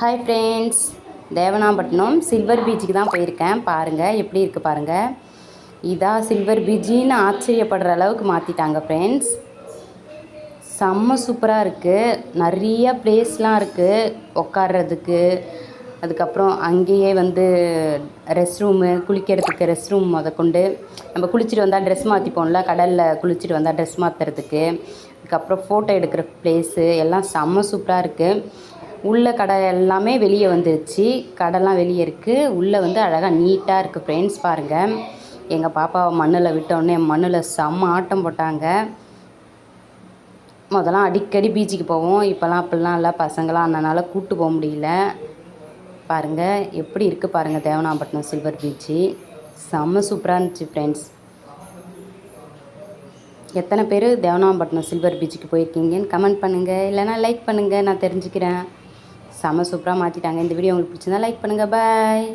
Hi friends, Devanampattinam silver பீச்சுக்கு தான் போயிருக்கேன். பாருங்கள் எப்படி இருக்குது பாருங்கள். இதான் சில்வர் பீச்சின்னு ஆச்சரியப்படுற அளவுக்கு மாற்றிட்டாங்க ஃப்ரெண்ட்ஸ். செம்ம சூப்பராக இருக்குது. நிறைய ப்ளேஸ்லாம் இருக்குது உட்கார்றதுக்கு. அதுக்கப்புறம் அங்கேயே ரெஸ்ட் ரூமு, குளிக்கிறதுக்கு ரெஸ்ட் ரூம் முதற்கொண்டு, நம்ம குளிச்சுட்டு வந்தால் ட்ரெஸ் மாற்றிப்போம்ல, கடலில் குளிச்சுட்டு வந்தால் ட்ரெஸ் மாற்றுறதுக்கு. அதுக்கப்புறம் ஃபோட்டோ எடுக்கிற ப்ளேஸு எல்லாம் செம்ம சூப்பராக இருக்குது. உள்ள கடை எல்லாமே வெளியே வந்துருச்சு. கடைலாம் வெளியே இருக்குது. உள்ளே அழகாக நீட்டாக இருக்குது ஃப்ரெண்ட்ஸ். பாருங்கள், எங்கள் பாப்பாவை மண்ணில் விட்டோடனே மண்ணில் செம்ம ஆட்டம் போட்டாங்க. முதல்லாம் அடிக்கடி பீச்சுக்கு போவோம். இப்போல்லாம் அப்படிலாம் இல்லை, பசங்களாம் அந்தனால கூப்பிட்டு போக முடியல. பாருங்கள் எப்படி இருக்குது பாருங்கள். தேவனாம்பட்டினம் சில்வர் பீச்சு செம்ம சூப்பராக இருந்துச்சு ஃப்ரெண்ட்ஸ். எத்தனை பேர் தேவனாம்பட்டினம் சில்வர் பீச்சுக்கு போயிருக்கீங்கன்னு கமெண்ட் பண்ணுங்கள், இல்லைனா லைக் பண்ணுங்கள், நான் தெரிஞ்சுக்கிறேன். செம்ம சூப்பராக மாற்றிட்டாங்க. இந்த வீடியோ உங்களுக்கு பிடிச்சிருந்தா லைக் பண்ணுங்கள். பாய்.